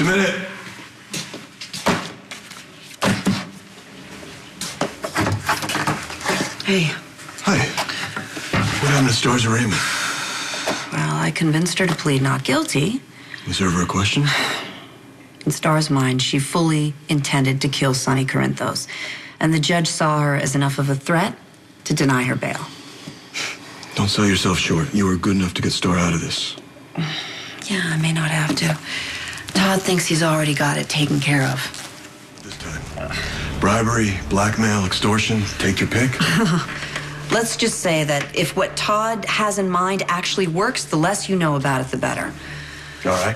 minute. Hey. Hi. What happened to Star's arraignment? Well, I convinced her to plead not guilty. Was there ever a question? In Star's mind, she fully intended to kill Sonny Corinthos, and the judge saw her as enough of a threat to deny her bail. Don't sell yourself short. You were good enough to get Star out of this. Yeah, I may not have to. Todd thinks he's already got it taken care of. This time. Bribery, blackmail, extortion, take your pick. Let's just say that if what Todd has in mind actually works, the less you know about it, the better. All right.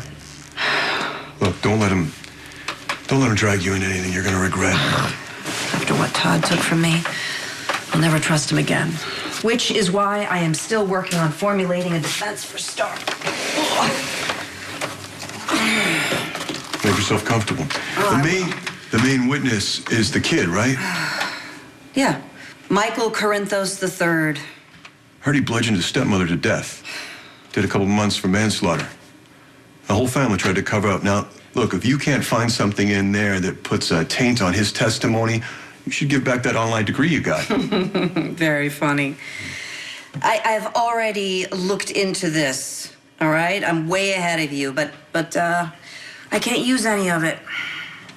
Look, don't let him drag you into anything you're gonna regret. After what Todd took from me, I'll never trust him again. Which is why I am still working on formulating a defense for Star. Make yourself comfortable. The main witness is the kid, right? Yeah. Michael Corinthos III. Heard he bludgeoned his stepmother to death. Did a couple months for manslaughter. The whole family tried to cover up. Now, look, if you can't find something in there that puts a taint on his testimony, you should give back that online degree you got. Very funny. I've already looked into this, all right? I'm way ahead of you, but I can't use any of it.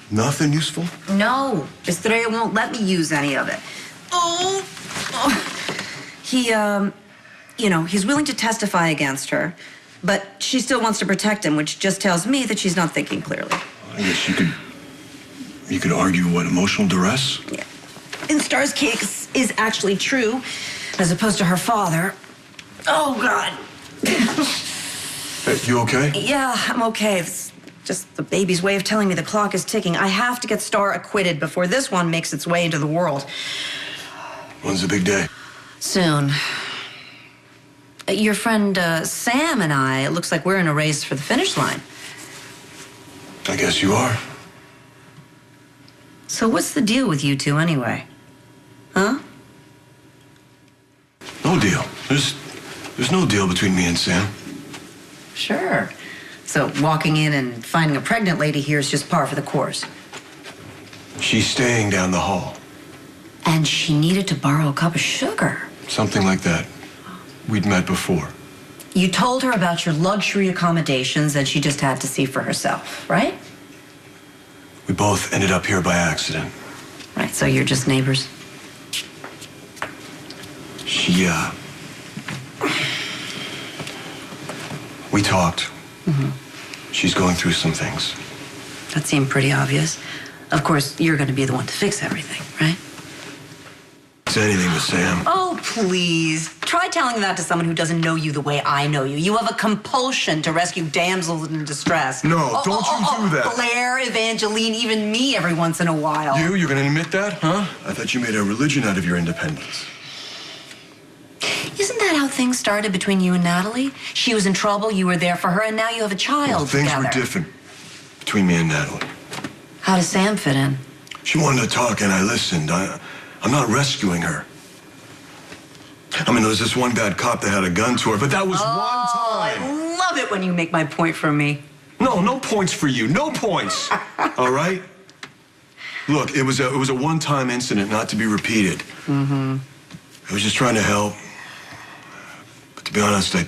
Nothing useful? No, Estrella won't let me use any of it. He's willing to testify against her, but she still wants to protect him, which just tells me that she's not thinking clearly. I guess you could argue what, emotional duress? Yeah. In Star's case is actually true, as opposed to her father. Oh, God. Hey, you okay? Yeah, I'm okay. It's just the baby's way of telling me the clock is ticking. I have to get Star acquitted before this one makes its way into the world. When's the big day? Soon. Your friend Sam and I, it looks like we're in a race for the finish line. I guess you are. So what's the deal with you two anyway? Huh? No deal. There's no deal between me and Sam. Sure. So walking in and finding a pregnant lady here is just par for the course. She's staying down the hall. And she needed to borrow a cup of sugar. Something like that. We'd met before. You told her about your luxury accommodations and she just had to see for herself, right? We both ended up here by accident. Right, so you're just neighbors? We talked. Mm-hmm. She's going through some things. That seemed pretty obvious. Of course, you're going to be the one to fix everything, right? It's anything with Sam. Oh, please. Try telling that to someone who doesn't know you the way I know you. You have a compulsion to rescue damsels in distress. No, don't you do that. Blair, Evangeline, even me every once in a while. You're going to admit that, huh? I thought you made a religion out of your independence. Isn't that how things started between you and Natalie? She was in trouble, you were there for her, and now you have a child Things together. were different between me and Natalie. How does Sam fit in? She wanted to talk, and I listened. I'm not rescuing her. I mean, there was this one bad cop that had a gun to her, but that was one time. I love it when you make my point for me. No points for you. No points. All right? Look, it was a one-time incident, not to be repeated. Mm-hmm. I was just trying to help. But to be honest, I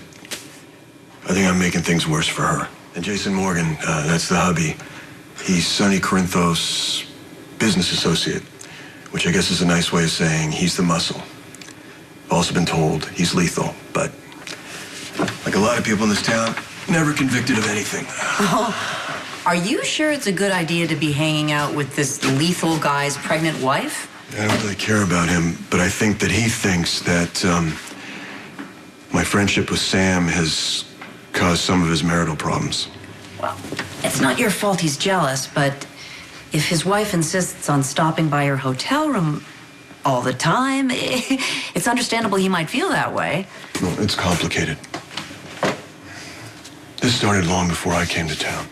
think I'm making things worse for her. And Jason Morgan, that's the hubby. He's Sonny Corinthos' business associate, which I guess is a nice way of saying he's the muscle. I've also been told he's lethal, but like a lot of people in this town, never convicted of anything. Oh, are you sure it's a good idea to be hanging out with this lethal guy's pregnant wife? I don't really care about him, but I think that he thinks that my friendship with Sam has caused some of his marital problems. Well, it's not your fault he's jealous, but if his wife insists on stopping by your hotel room all the time, it's understandable he might feel that way. Well, it's complicated. This started long before I came to town.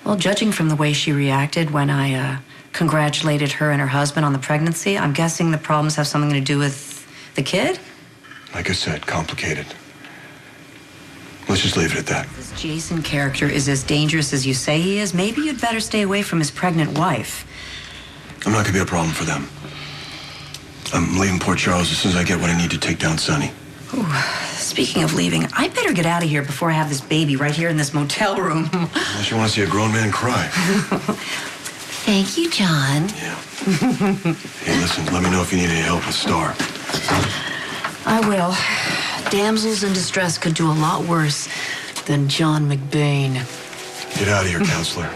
Well, judging from the way she reacted when I congratulated her and her husband on the pregnancy, I'm guessing the problems have something to do with the kid? Like I said, complicated. Let's just leave it at that. This Jason character is as dangerous as you say he is. Maybe you'd better stay away from his pregnant wife. I'm not gonna be a problem for them. I'm leaving Port Charles as soon as I get what I need to take down Sonny. Ooh, speaking of leaving, I better get out of here before I have this baby right here in this motel room. Unless you want to see a grown man cry. Thank you, John. Yeah. Hey, listen, let me know if you need any help with Star. I will. Damsels in distress could do a lot worse than John McBain. Get out of here, counselor.